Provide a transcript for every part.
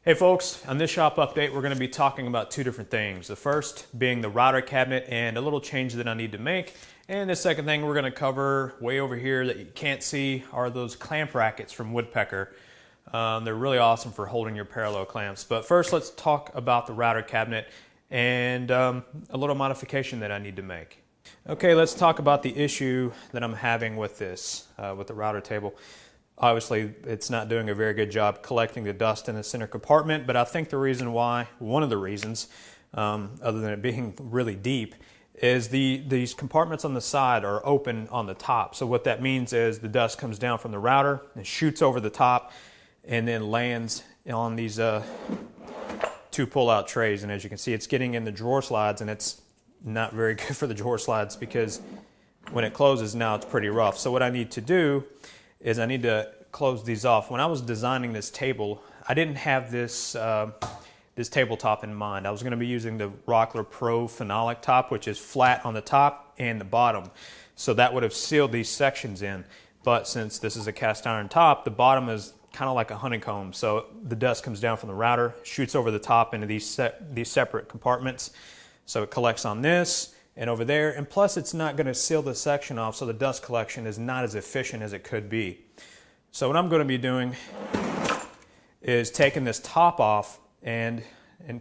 Hey folks, on this shop update we're going to be talking about two different things. The first being the router cabinet and a little change that I need to make. And the second thing we're going to cover way over here that you can't see are those clamp rackets from Woodpecker. They're really awesome for holding your parallel clamps. But first let's talk about the router cabinet and a little modification that I need to make. Okay, let's talk about the issue that I'm having with this, with the router table. Obviously, it's not doing a very good job collecting the dust in the center compartment, but I think the reason why, one of the reasons, other than it being really deep, is these compartments on the side are open on the top. So what that means is the dust comes down from the router and shoots over the top and then lands on these two pull-out trays. And as you can see, it's getting in the drawer slides, and it's not very good for the drawer slides because when it closes now it's pretty rough. So what I need to do is I need to close these off. When I was designing this table, I didn't have this this tabletop in mind. I was going to be using the Rockler Pro phenolic top, which is flat on the top and the bottom. So that would have sealed these sections in. But since this is a cast iron top, the bottom is kind of like a honeycomb. So the dust comes down from the router, shoots over the top into these separate compartments. So it collects on this and over there, and plus it's not going to seal the section off, so the dust collection is not as efficient as it could be. So what I'm going to be doing is taking this top off and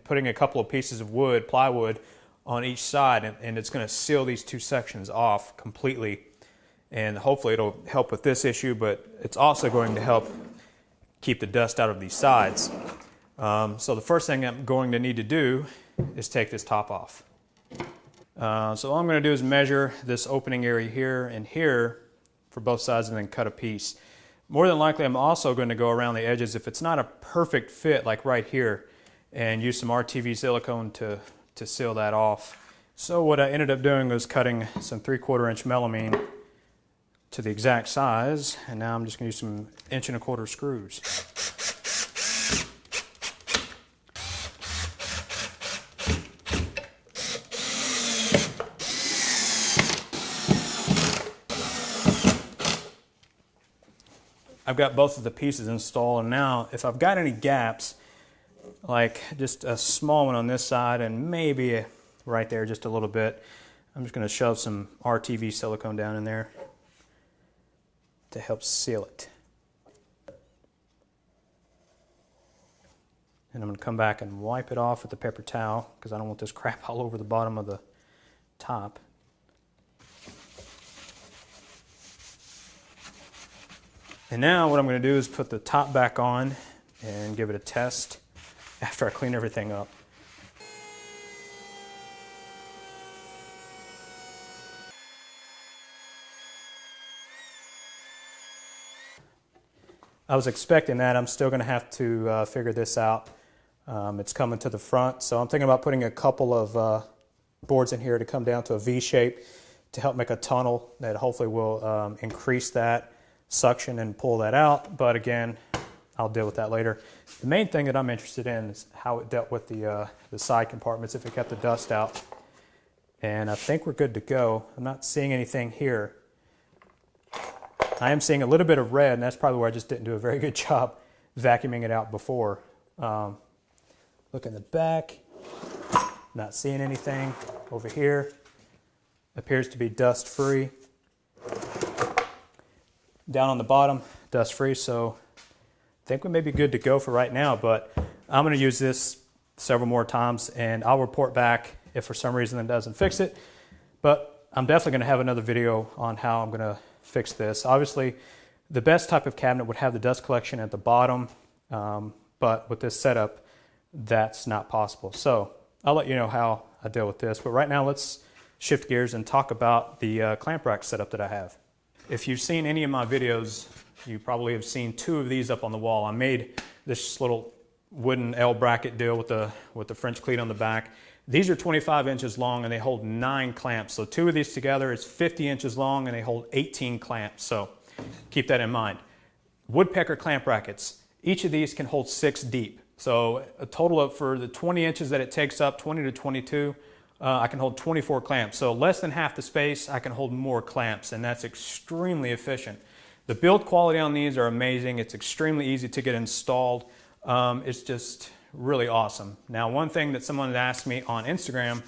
putting a couple of pieces of wood, plywood, on each side, and it's going to seal these two sections off completely, and hopefully it'll help with this issue, but it's also going to help keep the dust out of these sides. So the first thing I'm going to need to do is take this top off. So all I'm going to do is measure this opening area here and here for both sides and then cut a piece. More than likely I'm also going to go around the edges if it's not a perfect fit like right here and use some RTV silicone to seal that off. So what I ended up doing was cutting some 3/4 inch melamine to the exact size, and now I'm just going to use some 1 1/4 screws. I've got both of the pieces installed, and now if I've got any gaps, like just a small one on this side and maybe right there just a little bit, I'm just going to shove some RTV silicone down in there to help seal it. And I'm going to come back and wipe it off with the paper towel because I don't want this crap all over the bottom of the top. And now what I'm going to do is put the top back on and give it a test after I clean everything up. I was expecting that. I'm still going to have to figure this out. It's coming to the front, so I'm thinking about putting a couple of boards in here to come down to a V shape to help make a tunnel that hopefully will increase that suction and pull that out, but again, I'll deal with that later. The main thing that I'm interested in is how it dealt with the side compartments, if it kept the dust out. And I think we're good to go. I'm not seeing anything here. I am seeing a little bit of red, and that's probably where I just didn't do a very good job vacuuming it out before. Look in the back, not seeing anything. Over here, appears to be dust free. Down on the bottom, dust free, so I think we may be good to go for right now, but I'm going to use this several more times and I'll report back if for some reason it doesn't fix it. But I'm definitely going to have another video on how I'm going to fix this. Obviously, the best type of cabinet would have the dust collection at the bottom, but with this setup, that's not possible. So I'll let you know how I deal with this, but right now let's shift gears and talk about the clamp rack setup that I have. If you've seen any of my videos, you probably have seen two of these up on the wall. I made this little wooden L bracket deal with the French cleat on the back. These are 25 inches long and they hold 9 clamps. So two of these together is 50 inches long and they hold 18 clamps. So keep that in mind. Woodpecker clamp rackets. Each of these can hold 6 deep. So a total of, for the 20 inches that it takes up, 20 to 22, I can hold 24 clamps. So less than half the space, I can hold more clamps, and that's extremely efficient. The build quality on these are amazing. It's extremely easy to get installed. It's just really awesome. Now, one thing that someone had asked me on Instagram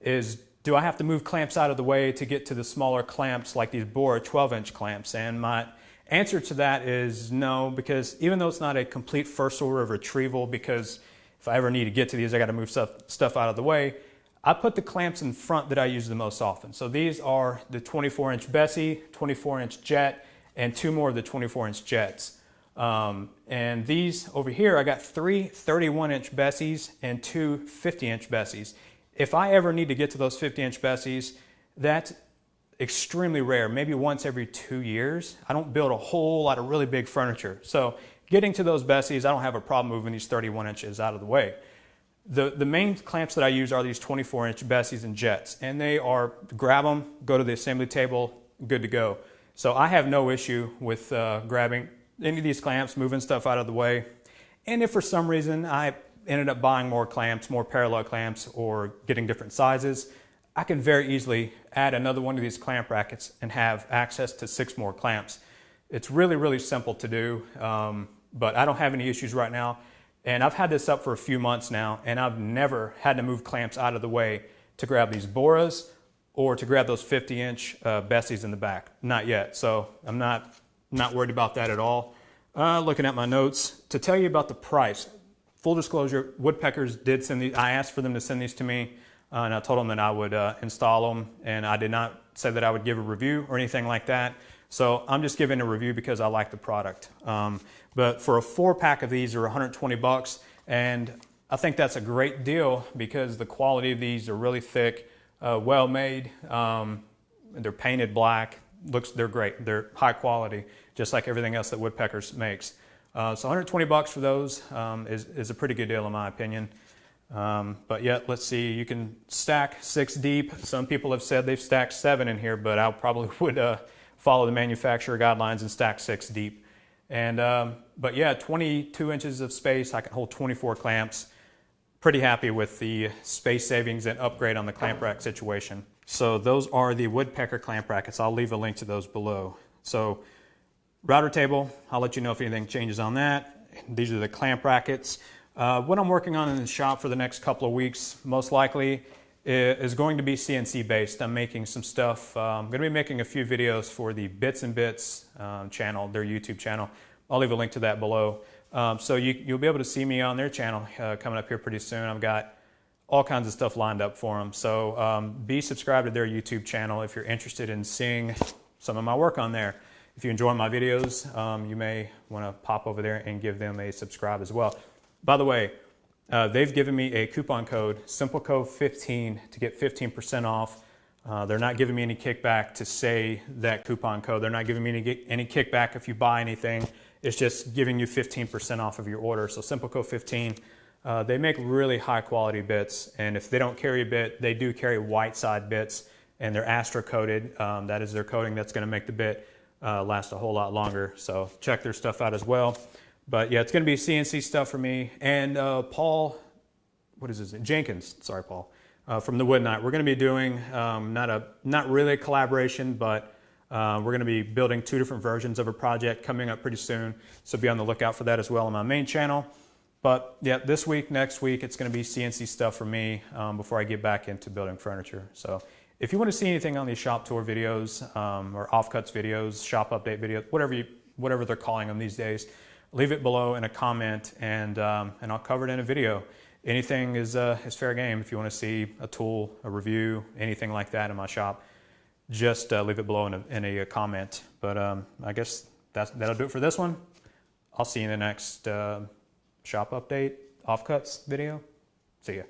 is, do I have to move clamps out of the way to get to the smaller clamps like these Bora 12-inch clamps? And my answer to that is no, because even though it's not a complete first order of retrieval, because if I ever need to get to these, I got to move stuff out of the way, I put the clamps in front that I use the most often. So these are the 24-inch Bessie, 24-inch Jet, and 2 more of the 24-inch Jets. And these over here, I got 3 31-inch Bessies and 2 50-inch Bessies. If I ever need to get to those 50-inch Bessies, that's extremely rare, maybe once every 2 years. I don't build a whole lot of really big furniture. So getting to those Bessies, I don't have a problem moving these 31 inches out of the way. The main clamps that I use are these 24-inch Bessies and Jets, and they are, grab them, go to the assembly table, good to go. So I have no issue with grabbing any of these clamps, moving stuff out of the way. And if for some reason I ended up buying more clamps, more parallel clamps, or getting different sizes, I can very easily add another one of these clamp rackets and have access to 6 more clamps. It's really, really simple to do, but I don't have any issues right now. And I've had this up for a few months now, and I've never had to move clamps out of the way to grab these Boras or to grab those 50-inch Bessies in the back. Not yet, so I'm not worried about that at all. Looking at my notes, to tell you about the price, full disclosure, Woodpeckers did send these. I asked for them to send these to me, and I told them that I would install them, and I did not say that I would give a review or anything like that. So I'm just giving a review because I like the product. But for a 4-pack of these are 120 bucks, and I think that's a great deal because the quality of these are really thick, well made. They're painted black. They're great. They're high quality, just like everything else that Woodpeckers makes. So 120 bucks for those is a pretty good deal in my opinion. But yeah, let's see, you can stack 6 deep. Some people have said they've stacked 7 in here, but I probably would follow the manufacturer guidelines and stack 6 deep. And but yeah, 22 inches of space. I can hold 24 clamps. Pretty happy with the space savings and upgrade on the clamp rack situation. So those are the Woodpecker clamp rackets. I'll leave a link to those below. So router table, I'll let you know if anything changes on that. These are the clamp rackets. What I'm working on in the shop for the next couple of weeks, most likely, is going to be CNC based. I'm making some stuff. I'm going to be making a few videos for the Bits and Bits channel, their YouTube channel. I'll leave a link to that below. So you'll be able to see me on their channel coming up here pretty soon. I've got all kinds of stuff lined up for them. So be subscribed to their YouTube channel if you're interested in seeing some of my work on there. If you enjoy my videos, you may want to pop over there and give them a subscribe as well. By the way, they've given me a coupon code, SimpleCove 15, to get 15% off. They're not giving me any kickback to say that coupon code. They're not giving me any kickback if you buy anything. It's just giving you 15% off of your order. So SimpleCove 15, they make really high quality bits. And if they don't carry a bit, they do carry white side bits, and they're Astra coated. That is their coating that's going to make the bit last a whole lot longer. So check their stuff out as well. But yeah, it's going to be CNC stuff for me. And Paul, what is his name? Jenkins, sorry, Paul, from the Wood Night. We're going to be doing not really a collaboration, but we're going to be building 2 different versions of a project coming up pretty soon. So be on the lookout for that as well on my main channel. But yeah, this week, next week, it's going to be CNC stuff for me before I get back into building furniture. So if you want to see anything on these shop tour videos or offcuts videos, shop update videos, whatever they're calling them these days, leave it below in a comment, and I'll cover it in a video. Anything is fair game. If you want to see a tool, a review, anything like that in my shop, just leave it below in a comment. But I guess that'll do it for this one. I'll see you in the next shop update offcuts video. See ya.